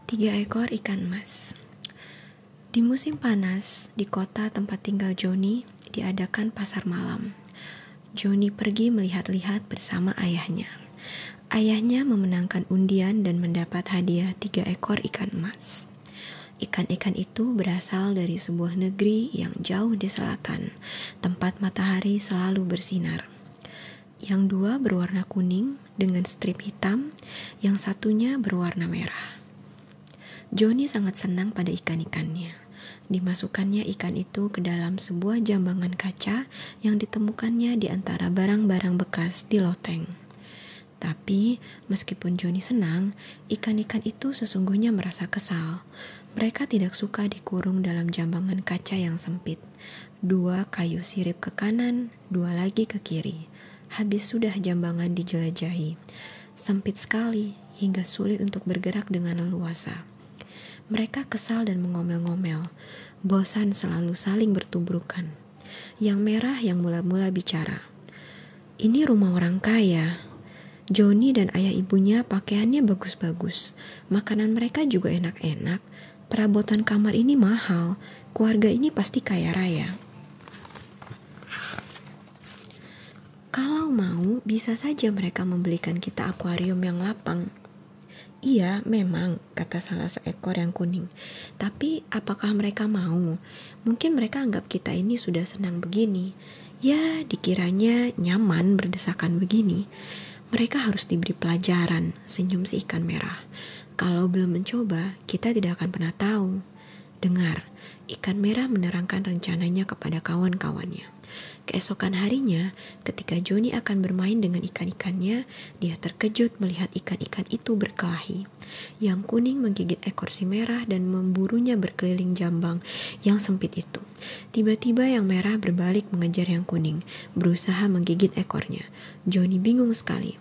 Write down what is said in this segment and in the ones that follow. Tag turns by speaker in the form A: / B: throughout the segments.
A: Tiga ekor ikan emas. Di musim panas, di kota tempat tinggal Johnny, diadakan pasar malam. Johnny pergi melihat-lihat bersama ayahnya. Ayahnya memenangkan undian dan mendapat hadiah 3 ekor ikan emas. Ikan-ikan itu berasal dari sebuah negeri yang jauh di selatan, tempat matahari selalu bersinar. Yang 2 berwarna kuning dengan strip hitam, yang satunya berwarna merah. Johnny sangat senang pada ikan-ikannya. Dimasukkannya ikan itu ke dalam sebuah jambangan kaca yang ditemukannya di antara barang-barang bekas di loteng. Tapi, meskipun Johnny senang, ikan-ikan itu sesungguhnya merasa kesal. Mereka tidak suka dikurung dalam jambangan kaca yang sempit. 2 kayu sirip ke kanan, 2 lagi ke kiri. Habis sudah jambangan dijelajahi. Sempit sekali, hingga sulit untuk bergerak dengan leluasa. Mereka kesal dan mengomel-ngomel. Bosan selalu saling bertubrukan. Yang merah yang mula-mula bicara. Ini rumah orang kaya. Johnny dan ayah ibunya pakaiannya bagus-bagus. Makanan mereka juga enak-enak. Perabotan kamar ini mahal. Keluarga ini pasti kaya raya. Kalau mau, bisa saja mereka membelikan kita akuarium yang lapang. Iya, memang, kata salah seekor yang kuning. Tapi apakah mereka mau? Mungkin mereka anggap kita ini sudah senang begini. Ya, dikiranya nyaman berdesakan begini. Mereka harus diberi pelajaran, senyum si ikan merah. Kalau belum mencoba, kita tidak akan pernah tahu. Dengar, ikan merah menerangkan rencananya kepada kawan-kawannya. Keesokan harinya, ketika Johnny akan bermain dengan ikan-ikannya, dia terkejut melihat ikan-ikan itu berkelahi. Yang kuning menggigit ekor si merah dan memburunya berkeliling jambang yang sempit itu. Tiba-tiba yang merah berbalik mengejar yang kuning, berusaha menggigit ekornya. Johnny bingung sekali.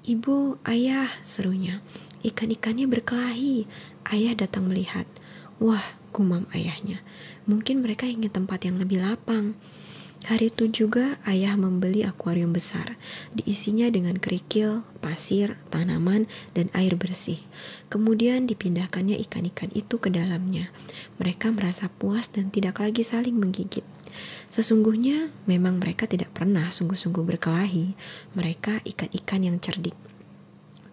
A: "Ibu, ayah," serunya. "Ikan-ikannya berkelahi." Ayah datang melihat. "Wah," gumam ayahnya, "mungkin mereka ingin tempat yang lebih lapang." Hari itu juga ayah membeli akuarium besar, diisinya dengan kerikil, pasir, tanaman, dan air bersih. Kemudian dipindahkannya ikan-ikan itu ke dalamnya. Mereka merasa puas dan tidak lagi saling menggigit. Sesungguhnya memang mereka tidak pernah sungguh-sungguh berkelahi. Mereka ikan-ikan yang cerdik.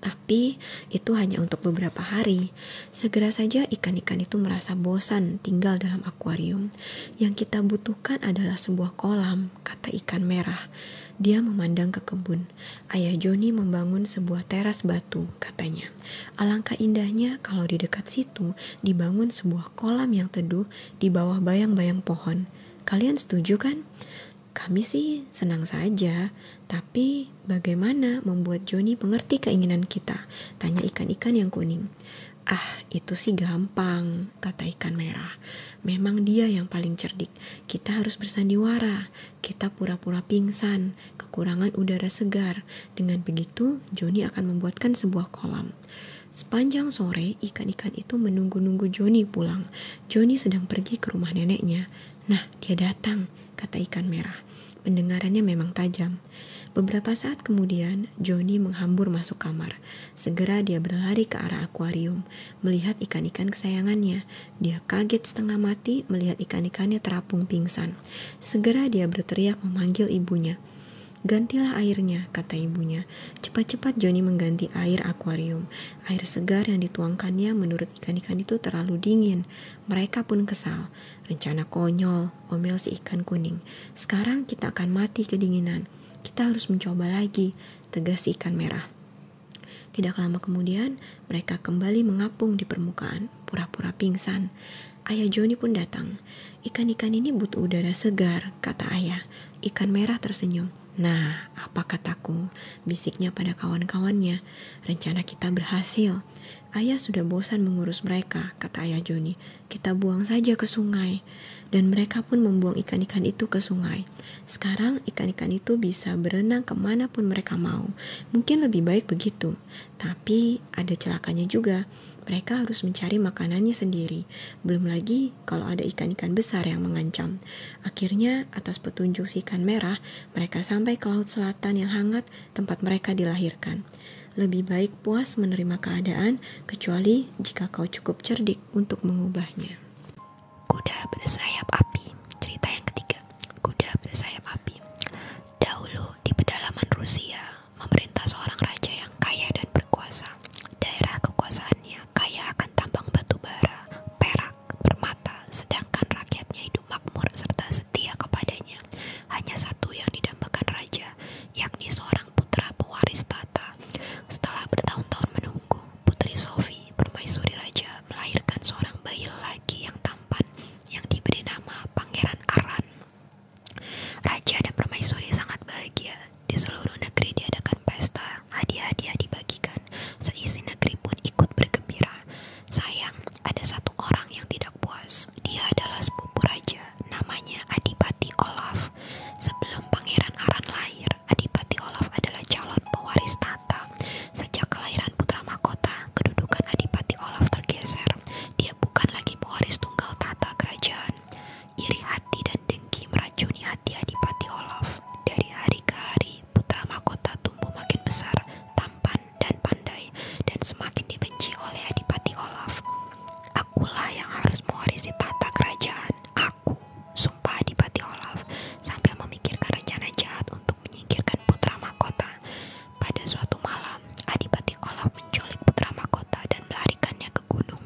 A: Tapi itu hanya untuk beberapa hari. Segera saja ikan-ikan itu merasa bosan tinggal dalam akuarium. Yang kita butuhkan adalah sebuah kolam, kata ikan merah. Dia memandang ke kebun. Ayah Johnny membangun sebuah teras batu, katanya. Alangkah indahnya kalau di dekat situ dibangun sebuah kolam yang teduh di bawah bayang-bayang pohon. Kalian setuju kan? Kami sih senang saja, tapi bagaimana membuat Johnny mengerti keinginan kita? Tanya ikan-ikan yang kuning. Ah, itu sih gampang, kata ikan merah. Memang dia yang paling cerdik. Kita harus bersandiwara. Kita pura-pura pingsan, kekurangan udara segar. Dengan begitu, Johnny akan membuatkan sebuah kolam. Sepanjang sore, ikan-ikan itu menunggu-nunggu Johnny pulang. Johnny sedang pergi ke rumah neneknya. Nah, dia datang, kata ikan merah. Pendengarannya memang tajam. Beberapa saat kemudian, Johnny menghambur masuk kamar. Segera dia berlari ke arah akuarium, melihat ikan-ikan kesayangannya. Dia kaget setengah mati melihat ikan-ikannya terapung pingsan. Segera dia berteriak memanggil ibunya. "Gantilah airnya," kata ibunya. Cepat-cepat Johnny mengganti air akuarium. Air segar yang dituangkannya menurut ikan-ikan itu terlalu dingin. Mereka pun kesal. "Rencana konyol," omel si ikan kuning. "Sekarang kita akan mati kedinginan. Kita harus mencoba lagi," tegas si ikan merah. Tidak lama kemudian, mereka kembali mengapung di permukaan, pura-pura pingsan. Ayah Johnny pun datang. "Ikan-ikan ini butuh udara segar," kata ayah. Ikan merah tersenyum. "Nah, apa kataku?" bisiknya pada kawan-kawannya. "Rencana kita berhasil. Ayah sudah bosan mengurus mereka," kata ayah Johnny. "Kita buang saja ke sungai." Dan mereka pun membuang ikan-ikan itu ke sungai. Sekarang ikan-ikan itu bisa berenang kemanapun mereka mau. Mungkin lebih baik begitu. Tapi ada celakanya juga. Mereka harus mencari makanannya sendiri. Belum lagi kalau ada ikan-ikan besar yang mengancam. Akhirnya, atas petunjuk si ikan merah, mereka sampai ke laut selatan yang hangat tempat mereka dilahirkan. Lebih baik puas menerima keadaan, kecuali jika kau cukup cerdik untuk mengubahnya.
B: Kuda bersayap api. Cerita yang ketiga, kuda bersayap api. Dahulu di pedalaman Rusia, memerintah seorang raja yang kaya dan berkuasa. Daerah kekuasaannya kaya akan tambang batu bara, perak, permata, sedangkan rakyatnya hidup makmur serta setia kepadanya. Hanya satu yang didambakan raja, yakni seorang putra pewaris tata. Setelah bertahun-tahun menunggu, Putri Sophie, permaisuri raja, melahirkan seorang bayi lagi yang tampan yang diberi nama Pangeran Aran. Raja dan permaisuri sangat bahagia. Di seluruh negeri diadakan pesta, hadiah-hadiah dibagikan. Seisi negeri pun ikut bergembira. Sayang, ada satu orang yang tidak puas. Dia adalah sepupu raja, namanya Adipati Olaf. Sebelum Pangeran Aran lahir, Adipati Olaf adalah calon pewaris tata. Sejak kelahiran putra mahkota, kedudukan Adipati Olaf tergeser. Dia bukan lagi pewaris tunggal tata kerajaan. Iri hati dan dengki meracuni hati Adipati Olaf. Dari hari ke hari, putra mahkota tumbuh makin besar, tampan dan pandai, dan semakin dibenci oleh Adipati Olaf. Akulah yang harus mewarisi tata kerajaan. Aku, sumpah Adipati Olaf, sambil memikirkan rencana jahat untuk menyingkirkan putra mahkota. Pada suatu malam, Adipati Olaf menculik putra mahkota dan melarikannya ke gunung.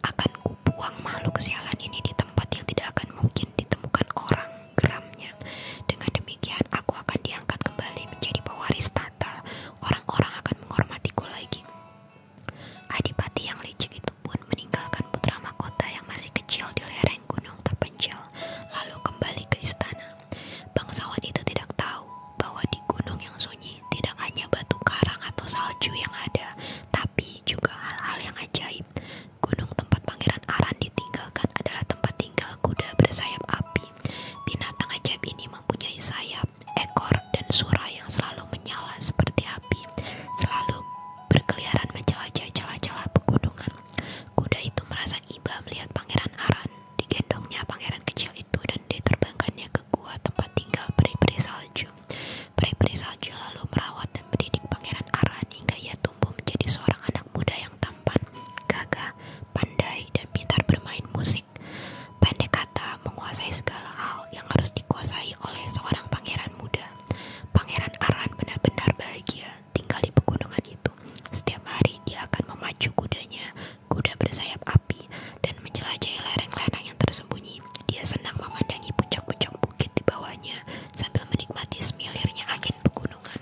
B: Akan kubuang makhluk sialan ini di tempat yang tidak akan mungkin ditemukan orang, geramnya. Dengan demikian, aku akan diangkat kembali menjadi pewaris tata. Orang-orang akan menghormatiku lagi. Adipati yang licik itu pun meninggalkan putra mahkota yang masih kecil di lereng gunung terpencil, lalu kembali ke istana. Bangsawan itu tidak tahu bahwa di gunung yang sunyi tidak hanya batu karang atau salju yang ada, tapi juga hal-hal yang ajaib. Gunung tempat Pangeran Aran ditinggalkan adalah tempat tinggal kuda bersayap api. Binatang ajaib ini mempunyai sayap, ekor, dan suara yang selalu menyala seperti api, selalu berkeliaran menjelajah celah-celah pegunungan. Kuda itu merasa iba melihat Pangeran Aran. Digendongnya pangeran kecil itu dan diterbangkannya ke gua tempat tinggal peri-peri salju. Peri-peri salju lalu merawat dan mendidik Pangeran Aran hingga ia tumbuh menjadi seorang anak muda yang tampan, gagah, pandai, dan pintar bermain musik. Pendek kata, menguasai segala hal yang harus dikuasai oleh seorang pangeran muda. Pangeran Aran benar-benar bahagia tinggal di pegunungan itu. Setiap hari dia akan memacu kudanya, kuda bersayap api, dan menjelajahi lereng-lereng yang tersembunyi. Dia senang memandangi puncak-puncak bukit di bawahnya sambil menikmati semilirnya angin pegunungan.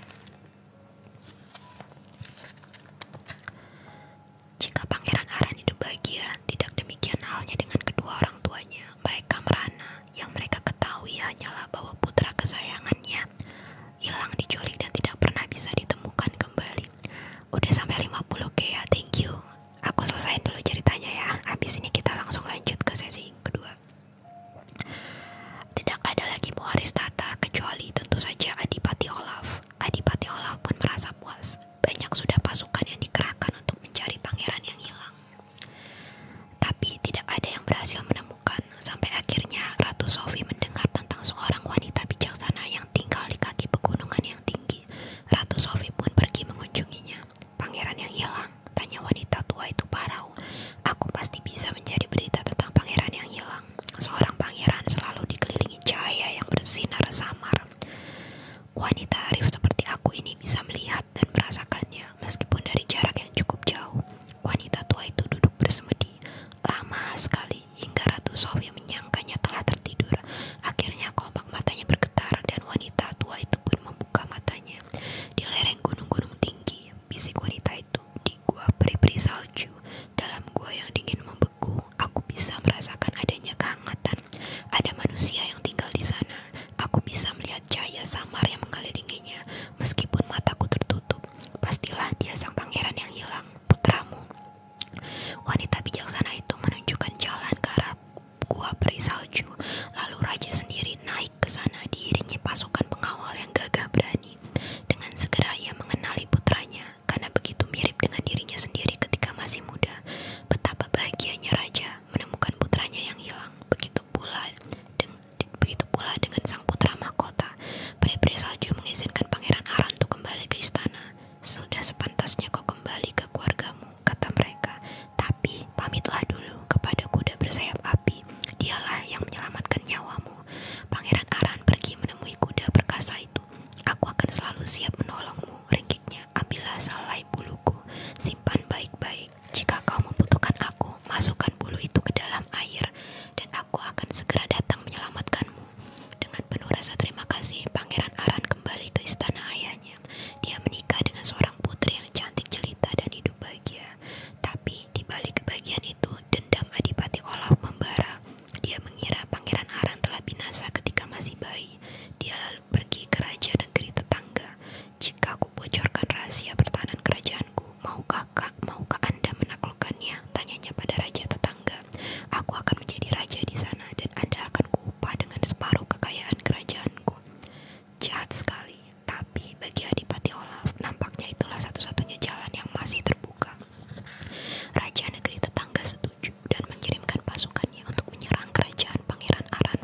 B: Jika Pangeran Aran hidup bahagia, tidak demikian halnya dengan kedua orang tuanya. Mereka merana. Yang mereka ketahui hanyalah bahwa putra kesayangannya hilang diculik dan tidak pernah bisa ditemukan kembali. Udah sampai 50 ke ya, thank you. Aku selesain dulu ceritanya ya. Habis ini kita langsung lanjut ke sesi kedua. Tidak ada lagi pewaris tata kecuali tentu saja Adipati Olaf. Adipati Olaf pun merasa puas. Banyak sudah pasukan yang dikerahkan untuk mencari pangeran yang hilang. Tapi tidak ada yang berhasil menemukan. Sampai akhirnya Ratu Sophie mendengar tentang seorang wanita bijaksana yang tinggal di kaki pegunungan yang tinggi. Ratu Sophie pun pergi mengunjunginya. Pangeran yang hilang, tanya wanita tua itu parau. Aku pasti bisa mencari berita tentang pangeran yang hilang. Seorang pangeran selalu dikelilingi cahaya yang bersinar samar. Wanita arif seperti aku ini bisa melihat dan merasakannya meskipun dari jarak yang cukup jauh. Wanita tua itu duduk bersemedi lama sekali hingga Ratu Sophie menyangkanya telah tertidur. Akhirnya kelopak matanya bergetar dan wanita tua itu pun membuka matanya. Di lereng gunung-gunung tinggi, bisik wanita itu, di gua peri-peri salju. Dalam gua yang dingin membeku, aku bisa merasakan adanya kehangatan. Ada manusia yang tinggal di sana. Aku bisa melihat cahaya samar yang mengelilinginya. Meskipun mataku tertutup, pastilah dia sang pangeran yang hilang, putramu. Wanita bijaksana Kemudian itu dendam Adipati Olaf membara. Dia mengira Pangeran Aran telah binasa ketika masih bayi. Dia lalu pergi ke raja negeri tetangga. Jika aku bocorkan rahasia pertahanan kerajaanku, maukah Anda menaklukkannya? Tanyanya pada raja tetangga. Aku akan menjadi raja di sana dan Anda akan kuupah dengan separuh kekayaan kerajaanku. Jahat sekali, tapi bagi Adipati Olaf, nampaknya itulah satu-satunya jalan yang masih terbuka. Raja negeri tetangga setuju dan mengirimkan pasukannya untuk menyerang kerajaan Pangeran Aran.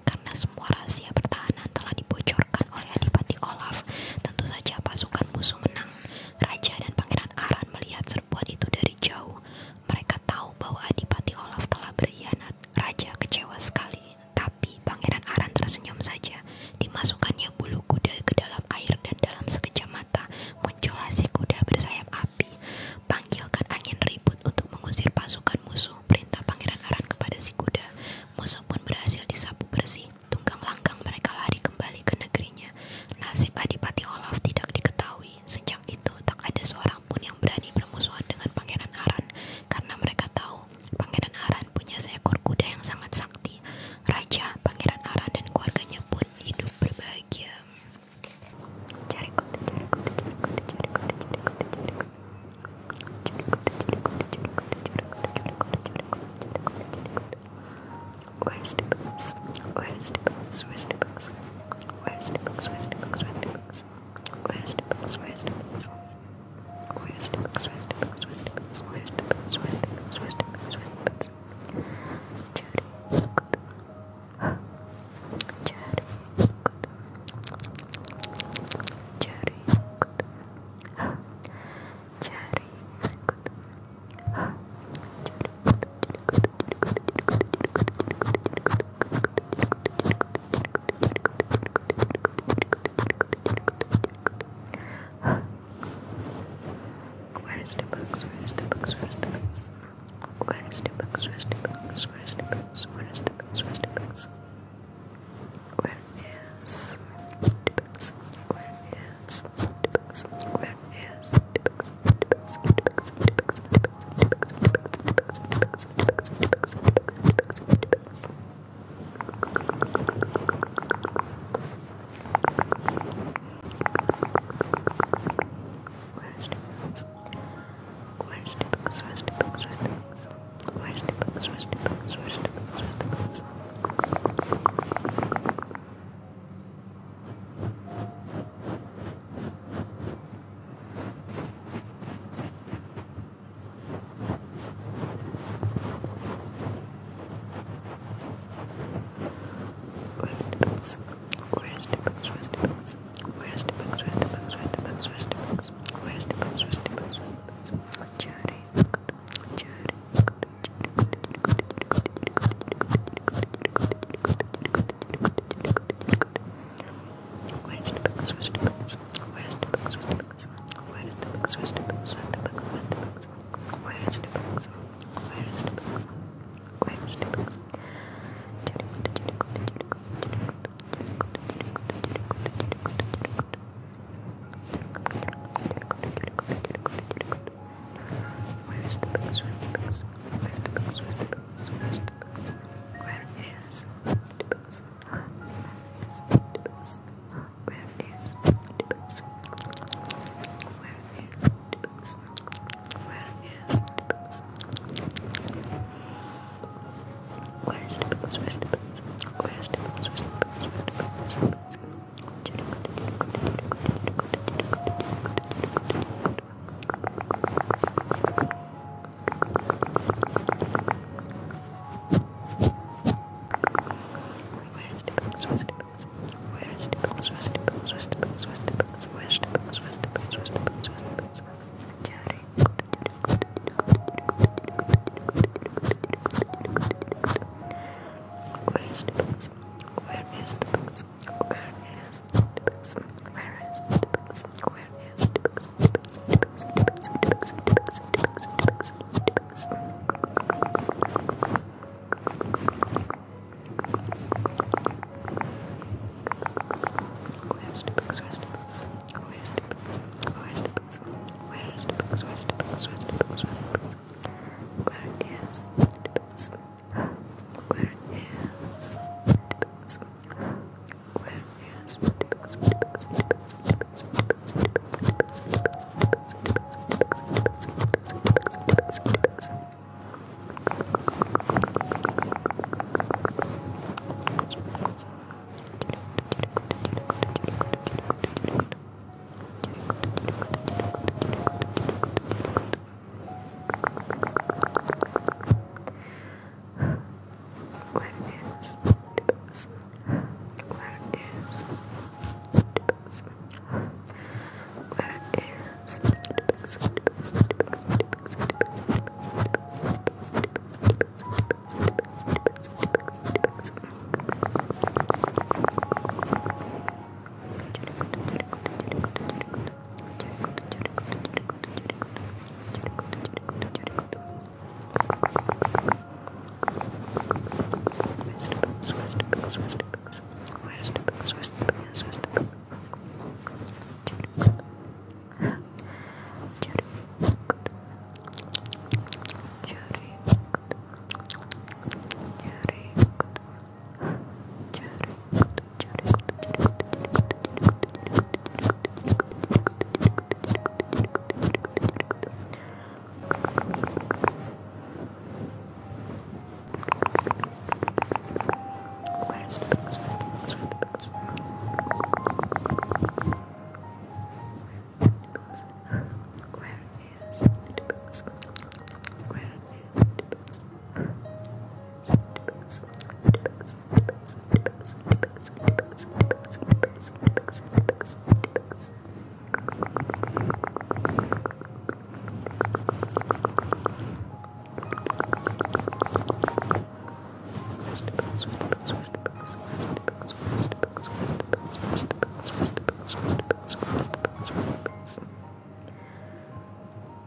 B: Karena semua rahasia pertahanan telah dibocorkan oleh Adipati Olaf, tentu saja pasukan musuh menang. Raja dan Pangeran Aran melihat serbuan itu dari jauh. Mereka tahu bahwa Adipati Olaf telah berkhianat. Raja kecewa sekali, tapi Pangeran Aran tersenyum saja. Dimasukkannya bulu kuda ke dalam air dan dalam sekejap mata muncullah si kuda bersayap api. Panggilkan angin ribut untuk mengusir pasukan musuh, perintah Pangeran Aran kepada si kuda. Musuh pun berhasil disapu bersih. Tunggang langgang mereka lari kembali ke negerinya. Nasib Adipati Olaf tidak diketahui. Sejak itu tak ada seorang pun yang berani bermusuhan dengan Pangeran Aran, karena mereka tahu Pangeran Aran punya seekor kuda yang sangat sakti. Raja, Pangeran Aran dan keluarganya pun hidup berbahagia. Cari kuda, cari kuda, cari kuda, cari kuda, cari kuda, cari kuda. Where's the books? Where's the books? Where's the books? Where's the books? Where's the books? Where's the books? Where's the books? Where's the books? Where's the books? Where's the books? Where's the books? Where's the books? Where's the books? Where's the books? Where's the books?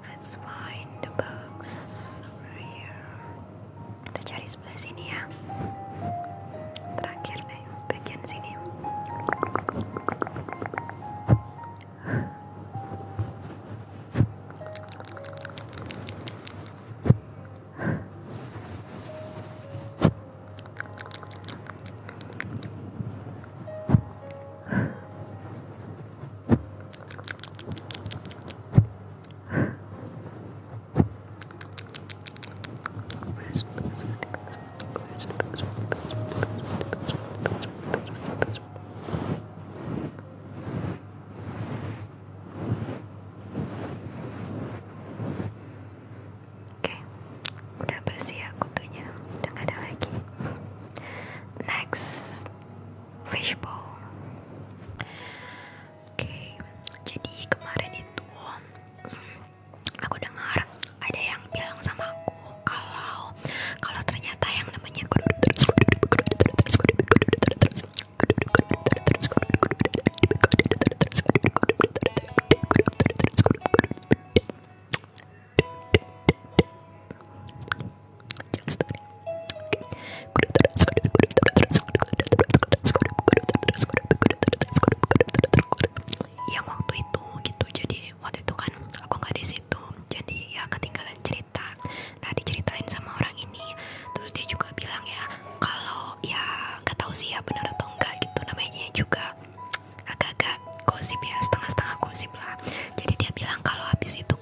B: Let's find the box over here. Kita cari sebelah sini ya. Terakhir deh, bagian sini. Oke, udah bersih ya kutunya, udah gak ada lagi. Next, fishbowl. Oke, jadi kemarin itu aku dengar ada yang bilang sama aku kalau ternyata yang namanya yang waktu itu gitu, jadi waktu itu kan aku nggak di situ, jadi ya ketinggalan cerita. Nah, diceritain sama orang ini, terus dia juga bilang ya kalau ya nggak tahu sih ya benar atau enggak gitu, namanya juga agak-agak gosip ya, setengah-setengah gosip lah. Jadi dia bilang kalau habis itu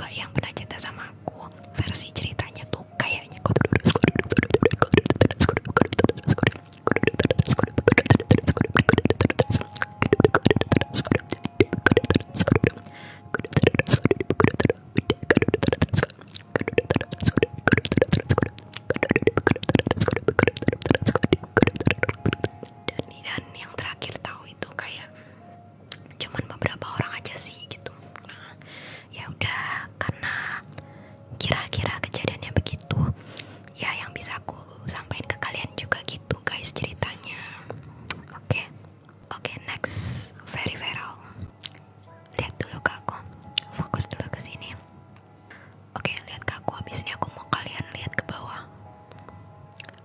B: juga yang pernah cerita sama aku, versi ceritanya tuh kayaknya dan yang terakhir tahu itu kayak cuman beberapa orang aja sih gitu. Nah, ya udah, karena kira-kira kejadiannya begitu ya, yang bisa aku sampaikan ke kalian juga gitu guys ceritanya. Oke. Oke, next, very viral. Lihat dulu ke aku, fokus dulu ke sini. Oke, lihat ke aku. Habis ini aku mau kalian lihat ke bawah.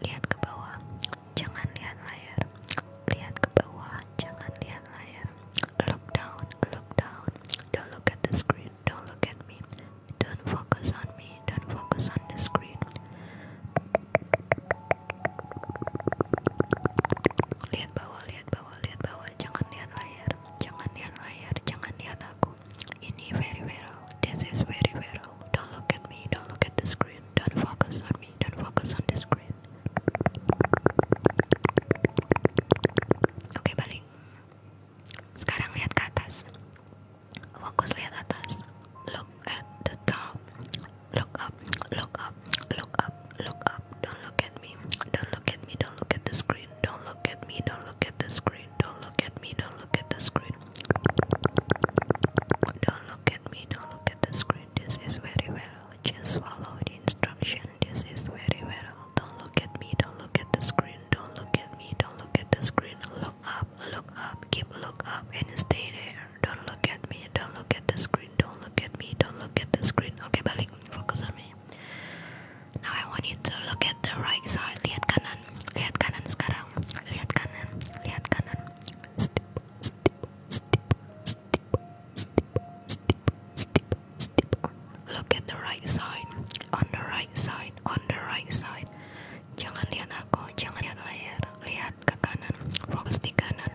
B: Lihat ke bawah, jangan lihat layar. Lihat ke bawah, jangan lihat layar. Look down, look down. Don't look at the screen, don't look at me. Don't focus on me, don't focus on the screen. Lihat bawah, lihat bawah, lihat bawah. Jangan lihat layar, jangan lihat layar, jangan lihat aku. Ini very viral, this is very viral. Don't look at me, don't look at the screen. Don't focus on me, don't focus on the screen. Oke, balik. Sekarang lihat ke atas. Fokus lihat atas. Look at the top. Look up, look up, look up, look up. Don't look at me. Don't look at me. Don't look at the screen. Don't look at me. Don't look at the screen. Don't look at me. Don't look at the screen. Don't look at me. Don't look at the screen. This is very viral. Just follow the instruction. This is very viral. Don't look at me. Don't look at the screen. Don't look at me. Don't look at the screen. Look up. Look up. Keep look up and stay there. Don't look at me. Don't look at the screen. Don't look at me. Don't look at the screen. Oke, balik. Fokus on me. Now I want you to look at the right side. Lihat kanan. Lihat kanan sekarang. Lihat kanan. Lihat kanan. Step, step, step, step, step, step, step, step. Look at the right side. On the right side. On the right side. Jangan lihat aku. Jangan lihat layar. Lihat ke kanan. Fokus di kanan.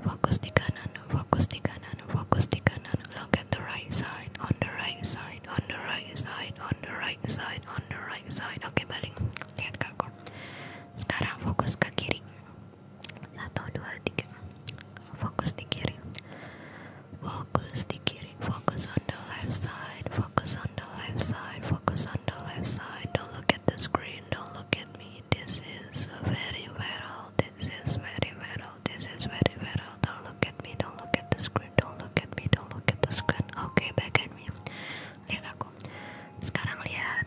B: Fokus di kanan. Fokus di kanan. Fokus di kanan. Look at the right side. On the right side. On the right side. On the right side. On the right side. Oke, balik. Lihat ke aku. Sekarang fokus ke kiri. 1, 2, 3. Fokus di kiri. Fokus di kiri. Focus on the left side. Focus on the left side. Focus on the left side. Don't look at the screen. Don't look at me. This is very viral. This is very viral. This is very viral. Don't look at me. Don't look at the screen. Don't look at me. Don't look at the screen. Okay, back at me. Lihat aku. Sekarang lihat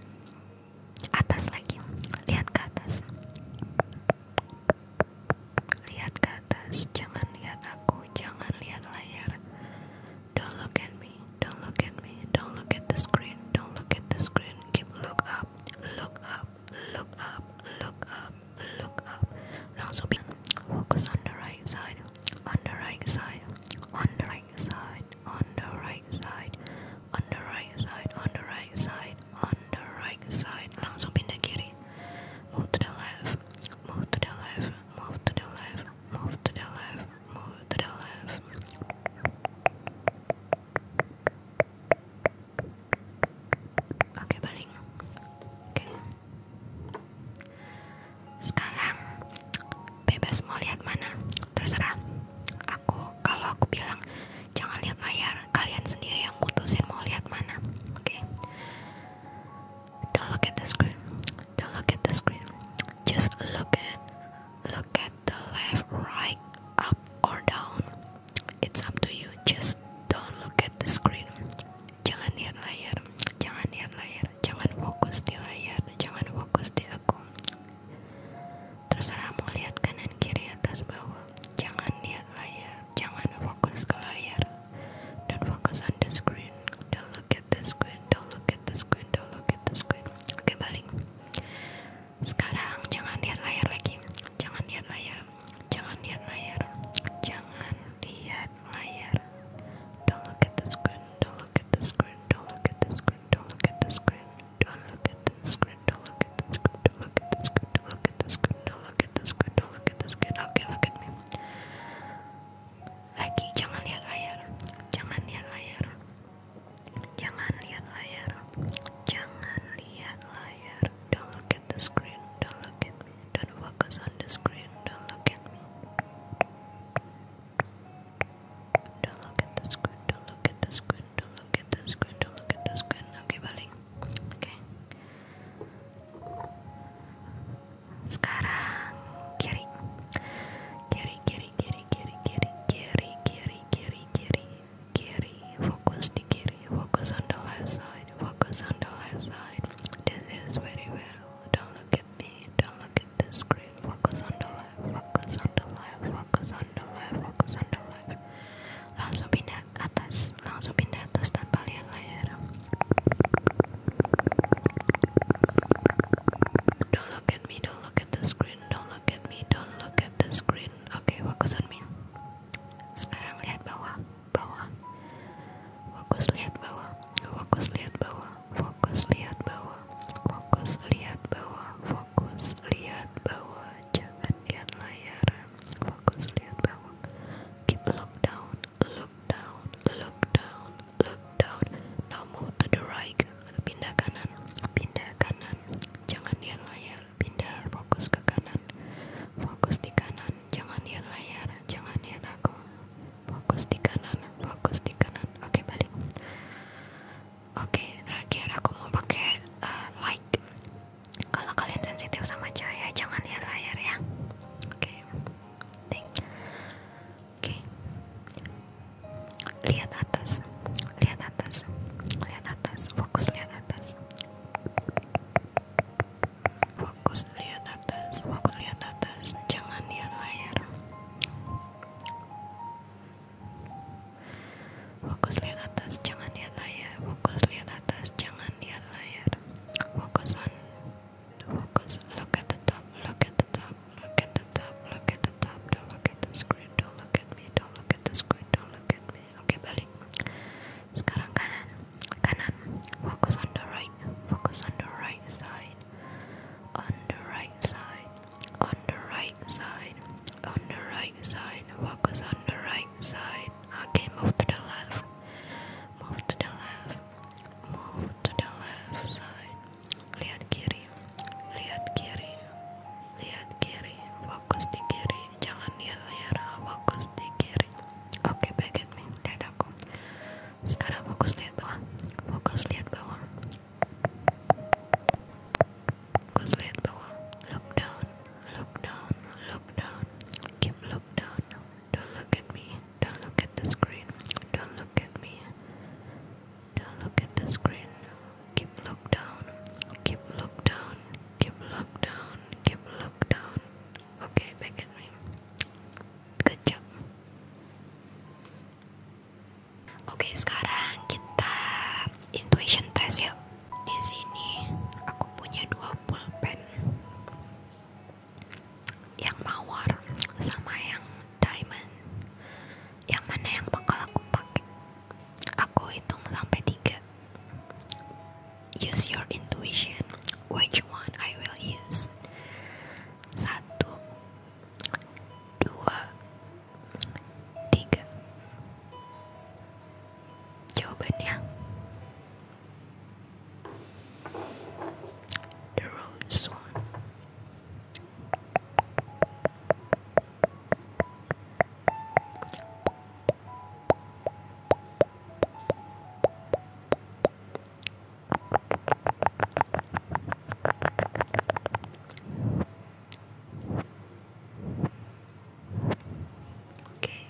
B: atas lagi. Lihat ke atas. Lihat ke atas. Jangan lihat aku. Jangan lihat layar. Don't look at me. Don't look at me. Don't look at the screen. Don't look at the screen. Keep look up. Look up. Look up. Look up. Look up. Langsung fokus on the right side. On the right side. On the right side. On the right side. On the right side. On the right side. On the right side. Langsung pindah kiri. Move to the left. Move to the left. Move to the left. Move to the left. Move to the left. Oke, balik. Oke. Sekarang bebas mau lihat mana, terserah. Kalau aku bilang jangan lihat layar, kalian sendiri yang mutusin mau lihat mana. Oke. Don't look at the screen. Don't look at the screen. Just look at the left, right, up or down. It's up to you. Just don't look at the screen. Jangan lihat layar. Jangan lihat layar. Jangan fokus di layar. Jangan fokus di aku. Terserah mau lihat kanan, kiri, atas, bawah. Jangan lihat layar. Jangan fokus ke layar. Don't focus on the screen. Don't look at the screen. Don't look at the screen. Don't look at the screen. Oke, balik. Sekarang jangan lihat layar lagi. Jangan lihat layar. Jangan lihat layar. Jangan lihat layar. Don't look at the screen. Fokus lihat bawah. Fokus lihat bawah. Look down. Look down. Look down. Keep look down. Don't look at me. Don't look at the screen. Don't look at me. Don't look at the screen. Keep look down. Keep look down. Keep look down. Keep look down. Okay, back at me. Good job. Oke, sekarang kita intuition test yuk. Di sini aku punya 2 pulpen, yang mawar sama yang diamond. Yang mana yang bakal aku pakai? Aku hitung sampai 3. Use your intuition. Which one I will use? 1, 2, 3. Jawabannya the rose one. Okay.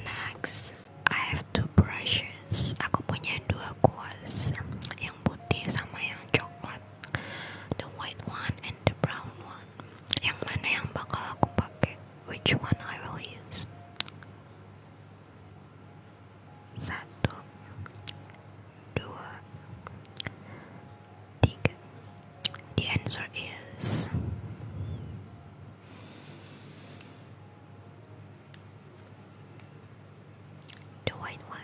B: Next, I have 2 brushes. Aku punya 2 kuas, yang putih sama yang coklat. The white one and the brown one. Yang mana yang bakal aku pakai? Which one I will use? 1, 2, 3. The answer is the white one.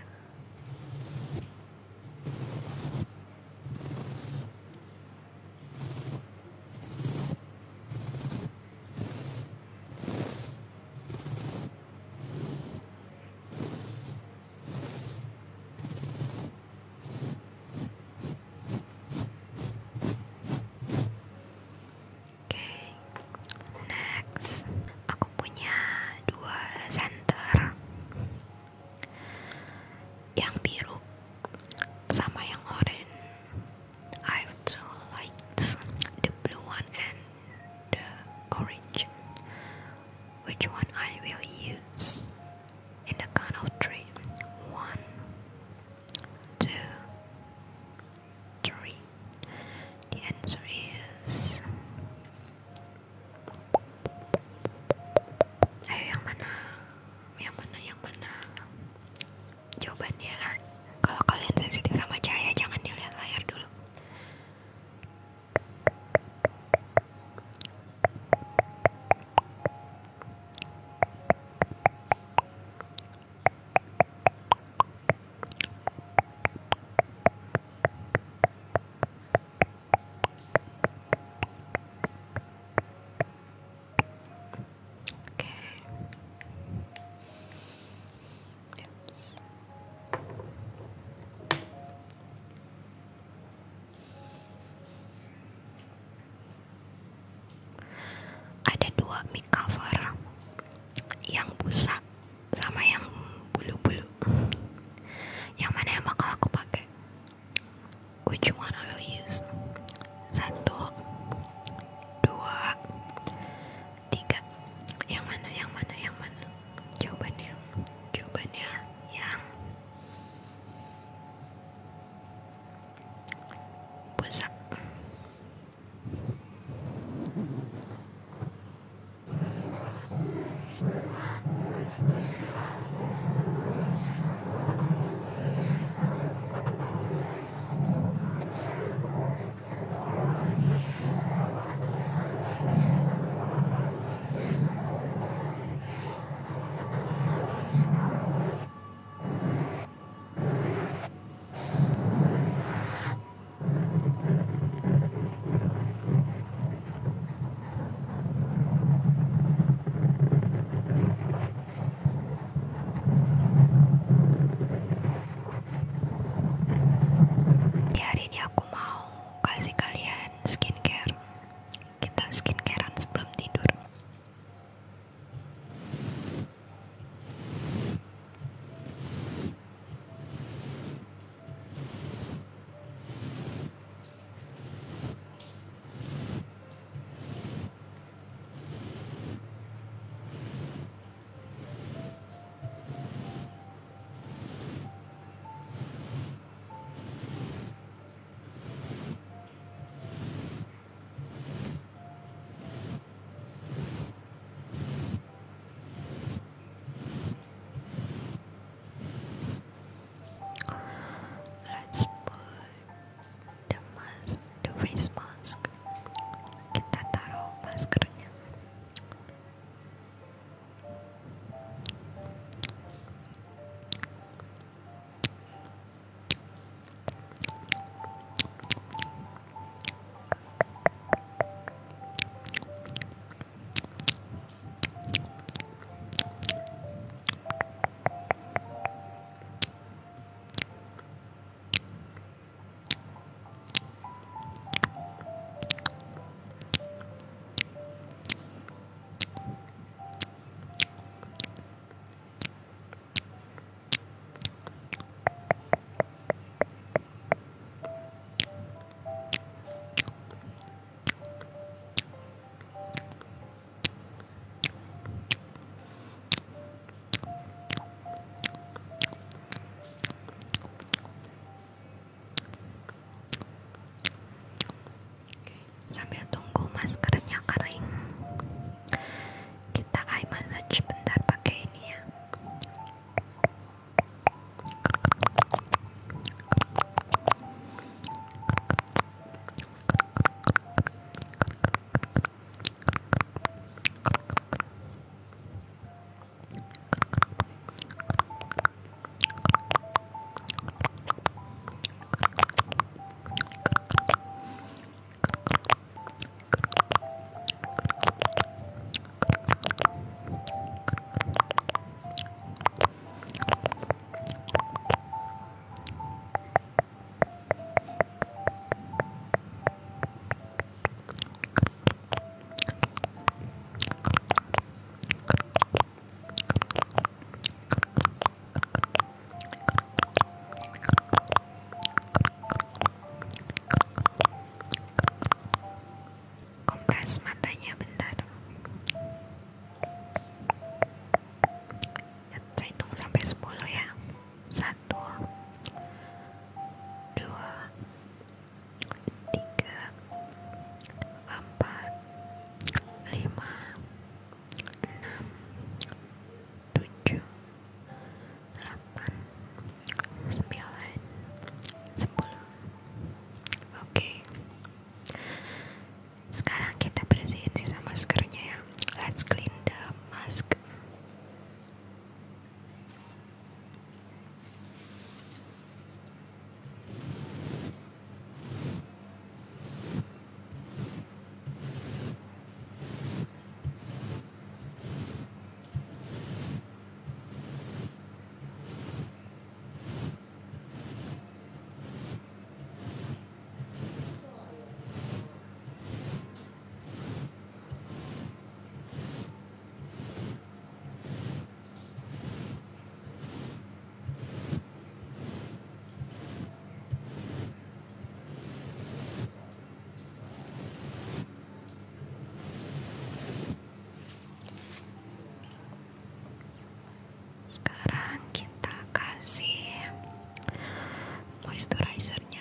B: moisturizernya.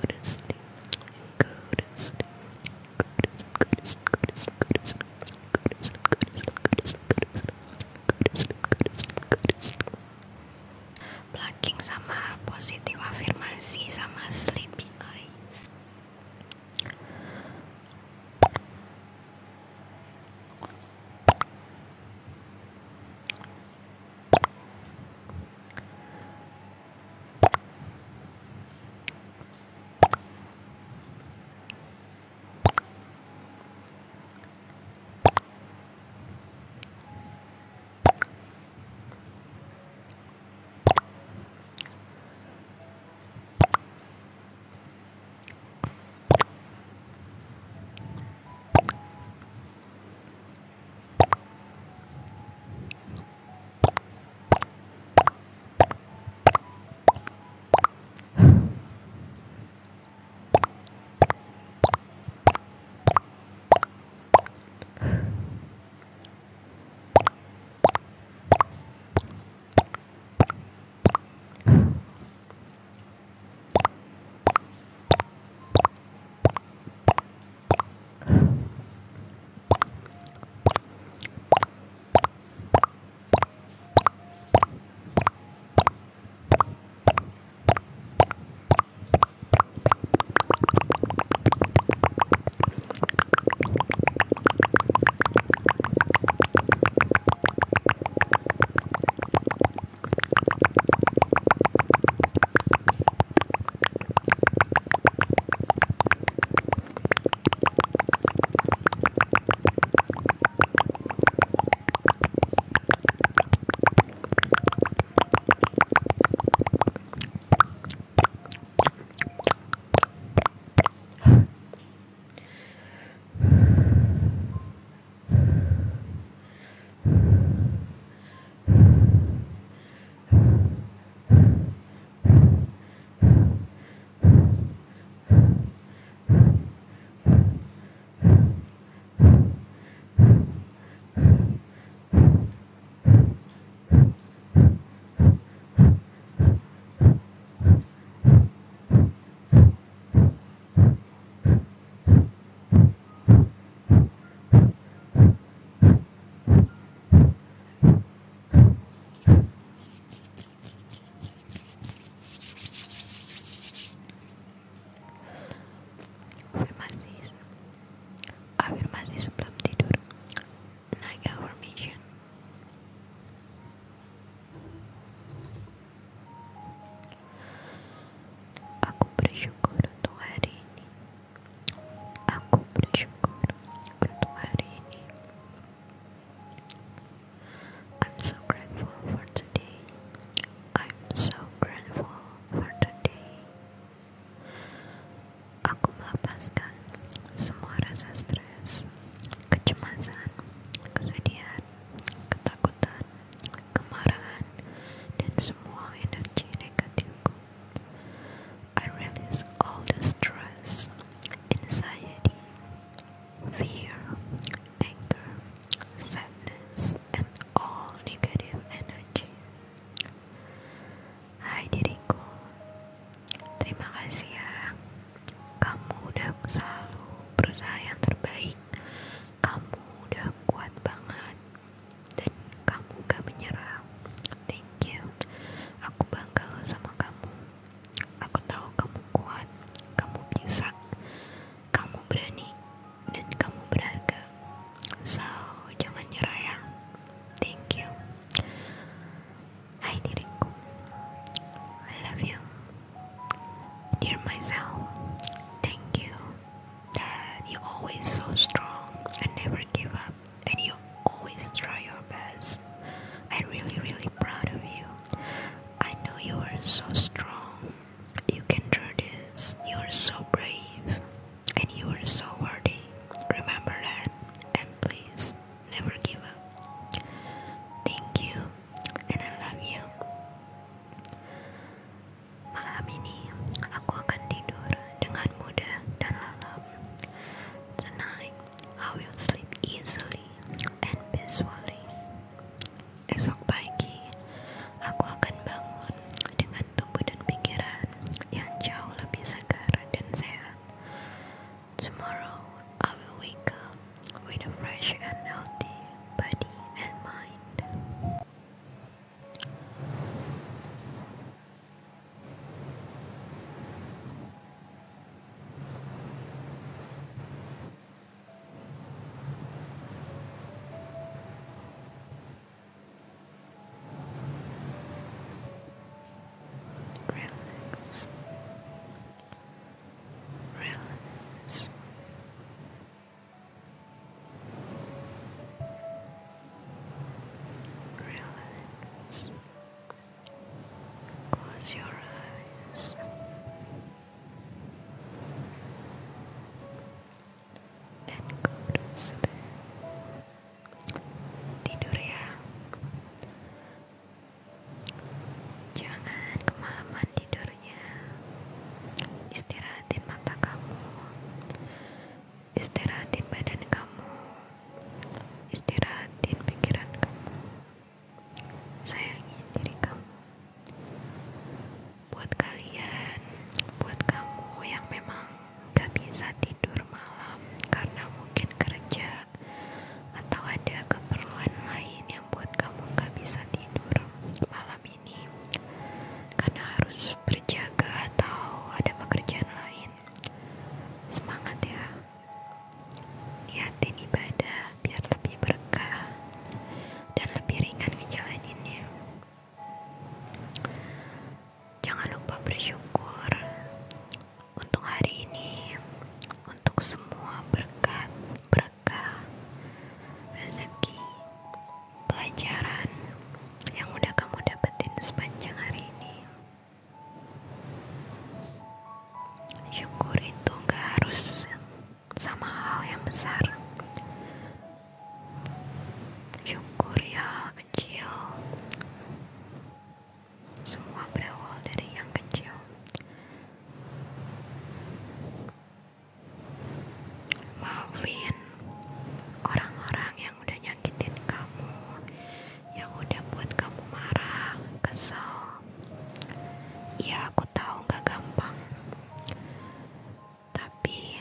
B: to sleep, go to sleep, go to sleep, go to sleep, go to sleep, go to sleep, go to sleep, go to sleep, go to sleep, go to sleep, go to sleep, go to sleep, go to sleep. Plugging sama positif afirmasi sama sleepy eyes. Afirmasi sebelum tidur. Night affirmation. Aku bersyukur untuk hari ini. Aku bersyukur untuk hari ini. I'm so grateful for today. I'm so grateful for today. Aku melepaskan semua rasa stres, kecemasan, kesedihan, ketakutan, kemarahan, dan semua energi negatifku. I release all the stress, anxiety, fear, anger, sadness, and all negative energy. Hai diriku, terima kasih ya. Kamu udah selalu berusaha yang terbaik. Kamu udah kuat banget dan kamu gak menyerah. Thank you. Aku bangga loh sama kamu. Aku tahu kamu kuat, kamu bisa, kamu berani, dan kamu berharga. So, jangan nyerah ya. Thank you. Hai diriku, I love you. Dear myself, thank you that you always so strong and never give up, and you always try your best. I really, really proud of you. I know you are so strong. You can do this. You are so brave, and you are so worthy. Remember that, and please never give up. Thank you, and I love you. Malam ini aku akan tidur dengan mudah dan lalap. Tonight I will sleep easily and peacefully. Esok pagi aku akan bangun dengan tubuh dan pikiran yang jauh lebih segar dan kurus. Tidur ya. Jangan kemalaman tidurnya. Istirahatin mata kamu. Istirahatin badan kamu. Istirahatin pikiran kamu. Sayangi diri kamu. Buat kalian, buat kamu yang memang gak bisa tidur malam karena mungkin kerja atau ada keperluan lain yang buat kamu gak bisa tidur malam ini karena harus berjaga atau ada pekerjaan lain. Semangat ya. Niatin ibadah biar lebih berkah dan lebih ringan ngejalaninnya. Jangan lupa bersyukur untuk hari ini, untuk semua berkah, rezeki, pelajaran yang udah kamu dapetin sepanjang hari ini. Syukur itu gak harus sama hal yang besar. Syukur ya kecil. Semua berawal dari yang kecil. Maafin orang-orang yang udah nyakitin kamu, yang udah buat kamu marah, kesal. Ya, aku tahu gak gampang. Tapi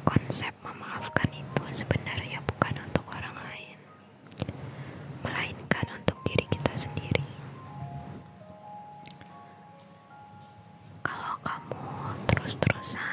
B: konsep memaafkan itu sebenarnya bukan untuk orang lain, melainkan untuk diri kita sendiri. Kalau kamu terus-terusan